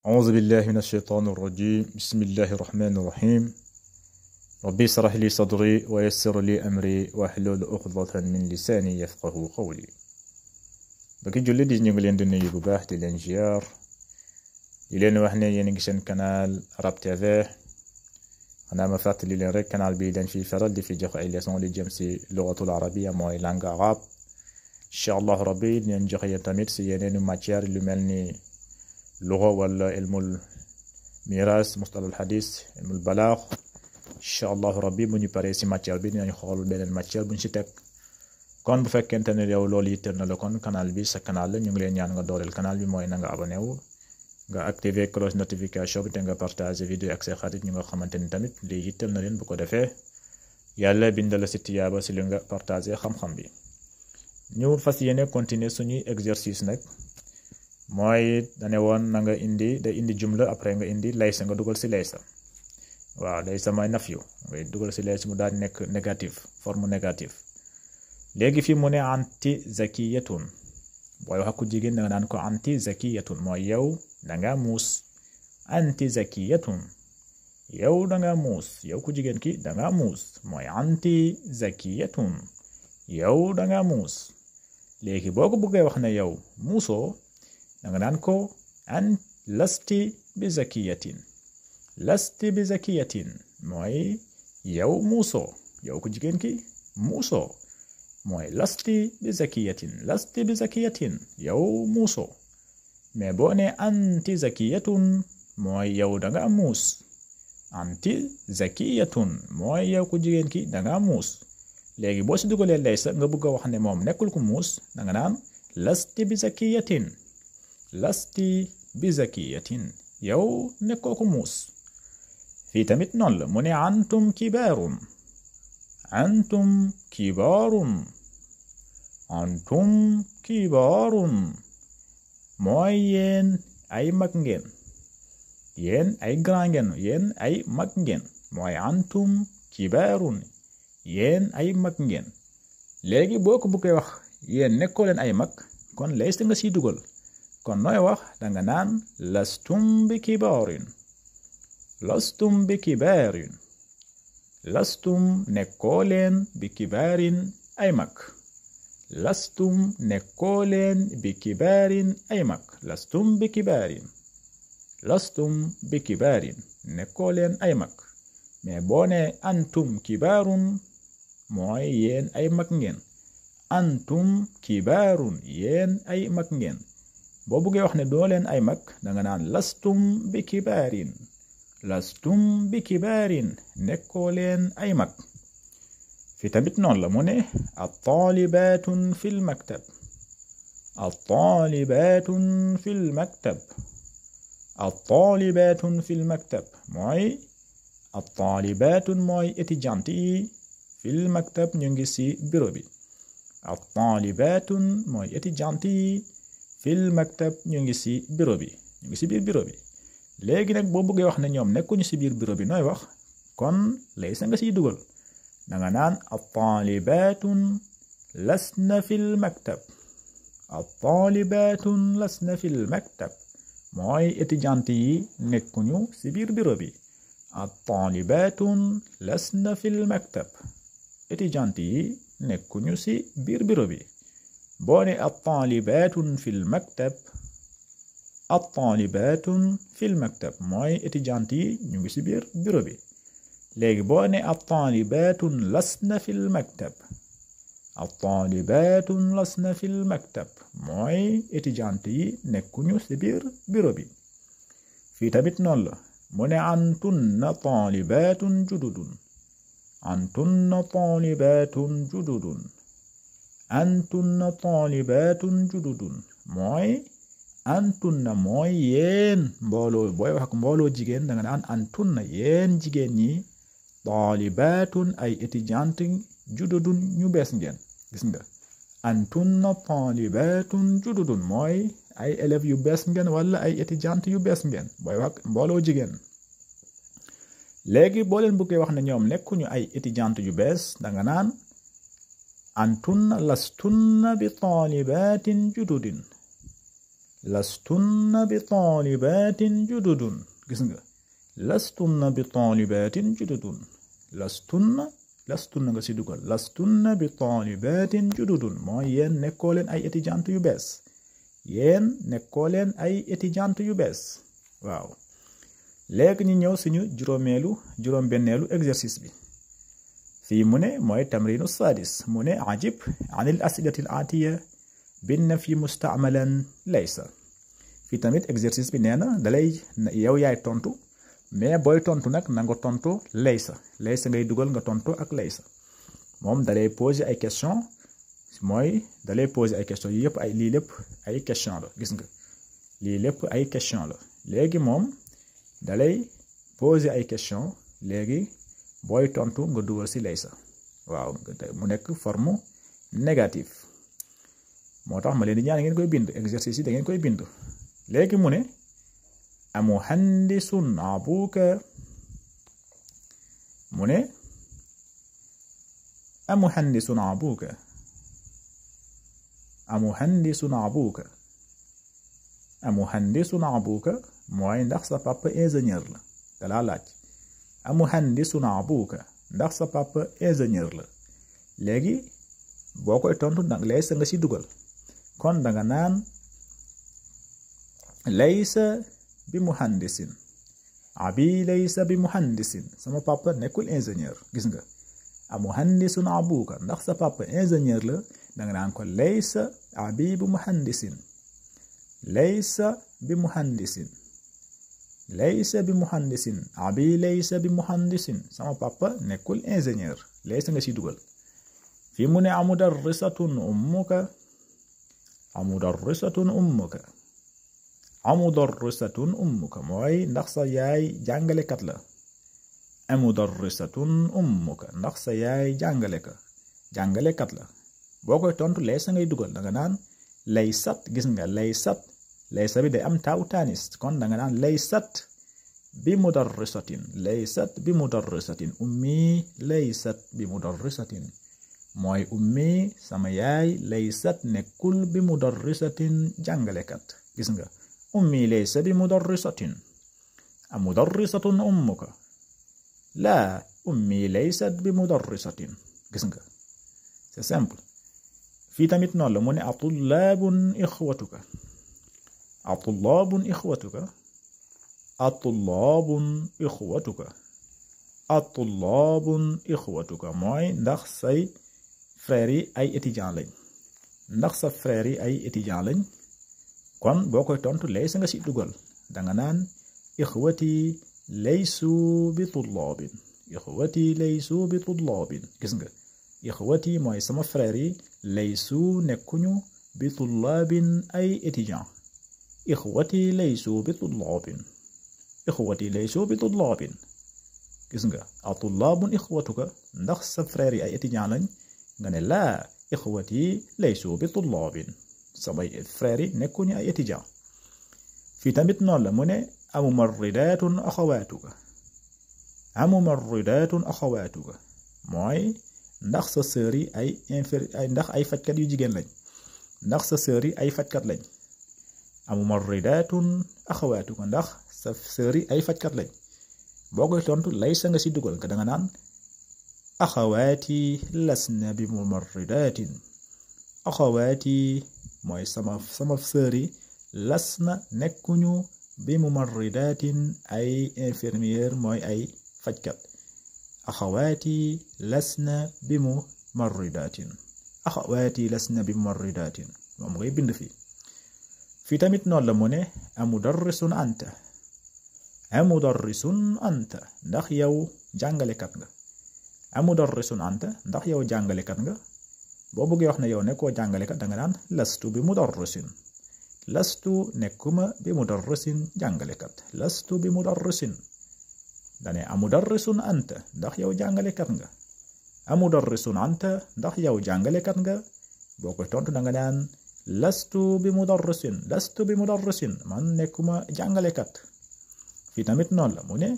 أعوذ بالله من الشيطان الرجيم. بسم الله الرحمن الرحيم. ربي اشرح لي صدري ويسر لي أمري واحلل عقدة من لساني يفقه قولي. baki julli di ñu ngi leen di nuyu bu baax di leen ziar di leen wax ne yéen ngi seen canal Arab TV. xanaa ma fàttali leen rek canal bi dañ fi faral di fi jox ay leçon li jëm si lugatul arabia mooy langue arabe. incha allah rabbi dinañ joxe yéen tamit si yeneeni matière lu mel ni luga wala ilmul miras mustalal hadis ilmul balagh. incha allah rabbi bu ñu paree si matière bi dinañ xool beneen matière buñ si teg. kon bu fekkente ne yow loolu yitteel na la kon canal bi sa canal la ñu ngi leen ñaan nga dooleel canal bi mooy na nga abonné wu nga activer cloche notification bi te nga partager vidéo ak say xarit ñu nga xamante ni tamit lii yitteel na leen bu ko defee yàlla bindal la si tiyaaba si li nga partager xam-xam bi. ñu fas yéene continuer suñuy exercice nag mooy dane woon na nga indi jumla après nga indi laysa nga dugal si laysa. waaw laysa mooy nafyu ngay dugal si laysa mu daal nekk négatif forme négative. léegi fii mu ne anti zakiyatun booy wax ku jigéen da nga naan ko anti zakiyatun mooy yow danga muus. anti zakiyatun yow danga muus yow ku jigéen ki danga muus mooy anti zakiyatun yow danga muus. léegi boo ko bëggee wax ne yow muusoo da nga naan ko an lasti bi zakiyatin. lasti bi zakiyatin mooy yow muusoo yow ku jigéen ki muusoo mooy lasti bi zakiyatin. lasti bi zakiyatin yow muusoo. mais boo ne anti zakiyatun mooy yow danga muus. anti zakiyatun mooy yow ku jigéen ki danga muus. léegi boo si dugalee laysa nga bëgg a wax ne moom nekkul ku muus da nga naan lasti bi zakiyatin. lasti bi zakiyatin yow nekkoo ku muus. fii tamit noonu la mu ne antum kibaarun. antum kibaarun. antum kibaarun mooy yéen ay mag ngeen. yéen ay grand ngeen. yéen ay mag ngeen mooy antum kibaarun yéen ay mag ngeen. léegi boo ko bëggee wax yéen nekkoo leen ay mag kon laysa nga siy dugal kon nooy wax danga naan lastum bi kibaarin. lastum bi kibaarin. lastum nekkoo leen bi kibaarin ay mag. lastum nekkoo leen bi kibaarin ay mag. lastum bi kibaarin. lastum bi kibaarin nekkoo leen ay mag. mais boo ne antum kibaarun mooy yéen ay mag ngeen. antum kibaarun yéen ay mag ngeen. boo buggee wax ne doo leen ay mag danga naan lastum bi kibaarin. lastum bi kibaarin nekkoo leen ay mag. fi tamit noonu la mu ne at-taalibaatun fil maktab. at-taalibaatun fil maktab. at-taalibaatun fil maktab mooy at-taalibaatun mooy étudiante yi fil maktab ñu ngi ci bureau bi. at-taalibaatun mooy étudiante yi fil maktab ñu ngi ci bureau bi ñu ngi ci biir bureau bi. léegi nag boo bëggee wax ne ñoom nekkuñu ci biir bureau bi nooy wax kon laysa nga ciy dugal danga naan at-taalibaatun lasna fil maktab. at-taalibaatun lasna fil maktab mooy étudiante yi nekkuñu ci biir bureau bi. at-taalibaatun lasna fil maktab étudiante yi nekkuñu ci biir bureau bi. boo ne at-taalibaatun fil maktab. at-taalibaatun fil maktab mooy étudiante yi ñu ngi ci biir bureau bi. léegi boo ne at-taalibaatun lasna fil maktab. at-taalibaatun lasna fil maktab mooy étudiante yi nekkuñu ci biir bureau bi. fii tamit noonu la mu ne antunna taalibaatun jududun. antunna taalibaatun jududun. antunna taalibaatun jududun mooy antunna mooy yéen mbooloo booy wax ak mbooloo jigéen da nga naan antunna yéen jigéen ñi taalibaatun ay étudiante jududun ñu bees ngeen. gis nga antunna taalibaatun jududun mooy ay élèves yu bees ngeen wala ay étudiante yu bees ngeen booy wax mbooloo jigéen. léegi boo leen bëggee wax ne ñoom nekkuñu ay étudiante yu bees da nga naan antunna lastunna bi taalibaatin jududin. lastunna bi talibatin jududun gis nga lastunna bi talibatin jududun lastunna nga si dugal lastunna bi talibatin jududun mooy yéen nekkoo leen ay étudiante yu bees yu bees waaw léegi ñu ñëw suñu juróom-benneelu exercice bi fii mu ne mooy tamrinu sadis mu ne ajib anil asilati al atiya binna fi mustamalan laysa fii tamit exercice bi nee na dalay yow yaay tontu mais booy tontu nag na nga tontu laysa ngay dugal nga tontu ak laysa moom dalay poser ay question mooy dalay poser ay question yi yëpp lii lépp ay question la gis nga lii lépp ay question la léegi moom dalay poser ay question léegi booy tontu nga dugal ci laysa waaw mu nekk forme négative moo tax ma leen di ñaan ngeen koy bind exercice yi da ngeen koy bind léegi mu ne amuhandisun abuka mu ne amuhandisun abuka mooy ndax sa papa ingénieur la dalaa laaj amuhandisun abuka ndax sa papa ingénieur la léegi boo koy tontu nag laysa nga ci dugal kon danga naan laysa bi muhandisin abi laysa bi muhandisin sama papa nekkul ingénieur gis nga amuhandisun abuka ndax sa papa ingénieur la danga naan ko laysa abi bi muhandisin laysa bi muhandisin abi laysa bi muhandisin sama papa nekkul ingénieur laysa nga ci dugal fii mu ne amudarrisatun ummuka mooy ndax sa yaay jàngalekat la amudarrisatun ummuka ndax sa yaay jàngalekat la boo koy tontu laysa ngay dugal danga naan laysat gis nga laysa bi day am taaw taanis kon danga naan laysat bi mudarrisatin ummi laysat bi mudarrisatin mooy ummi sama yaay laysat nekkul bi mudarrisatin jàngalekat gis nga ummi laysa bi mudarrisatin amudarrisatun ummuka laa ummi laysat bi mudarrisatin gis nga c'est simple fii tamit noonu la mu ne atullaabun ixwatuka mooy ndax say frères yi ay étudiants lañ kon boo koy tontu laysa nga ci dugal danga naan ixwati laysu bi tullaabin gis nga ixwati mooy sama frères yi laysu nekkuñu bi tullaabin ay étudiants ixwati laysu bi tullaabin gis nga atullaabun ixwatuka ndax sa frères yi ay étudiants lañ nga ne laa ixwati laysu bi tullaabin samay frères yi nekkuñu ay étudiants fii tamit noonu la mu ne amumarridatun axawaatuka mooy ndax sa sœur yi ndax ay fajkat yu jigéen lañ ndax sa sœur yi ay fajkat lañ amumarridatun axawaatuka ndax sa sœur yi ay fajkat lañ boo koy tontu laysa nga ci dugal nga danga naan axawaati lasna bi mumarridatin axawaati mooy sama sœur yi lasna nekkuñu bi mumarridatin ay infirmière mooy ay fajkat axawaati lasna bi mumarridatin moom ngay bind fii tamit noonu la mu ne amudarrisun anta ndax yow jàngalekat nga boo bëggee wax ne yow nekkoo jàngalekat danga naan lastu bi mudarrisin nekkuma bi mudarrisin jàngalekat lastu bi mudarrisin dane amudarrisun anta ndax yow jàngalekat nga amudarrisun anta ndax yow jàngalekat nga boo koy tontu danga naan lastu bi mudarrisin man nekkuma jàngalekat fii tamit noonu la mu ne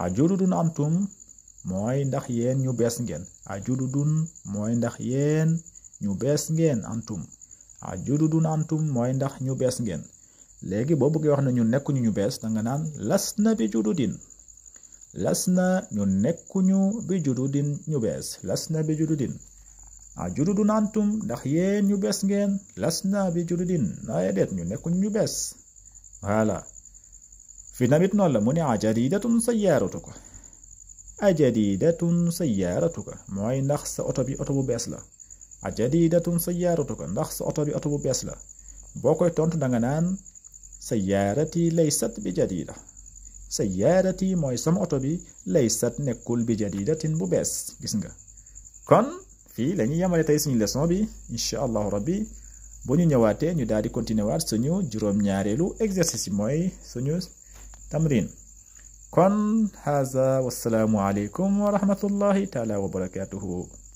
ajududun antum mooy ndax yéen ñu bees ngeen ajududun mooy ndax yéen ñu bees ngeen antum ajududun antum mooy ndax ñu bees ngeen léegi boo bëggee wax ne ñu nekkuñu ñu bees danga naan lasna bi jududin lasna ñu nekkuñu bi jududin ñu bees lasna bi jududin ajududun antum ndax yéen ñu bees ngeen lasna bi jududin waaye déet ñu nekkuñu ñu bees voilà fi namit noonu la mu ne ajadidatun sayyaratuka ajadidatun sayyaratuka mooy ndax sa oto bi oto bu bees la ajadidatun sayyaratuka ndax sa oto bi oto bu bees la boo koy tontu danga naan sayyarati laysat bi jadida sayyarati mooy sama oto bi laysat nekkul bi jadidatin bu bees gis nga kon fii la ñuy yemale tey suñu leçon bi incha allahu rabbi bu ñu ñëwaatee ñu daal di continuer waat suñu juróom-ñaareelu exercice yi mooy suñu tamrin kon haza wassalaamu aleykum wa rahmatullahi taala wa barakatuhu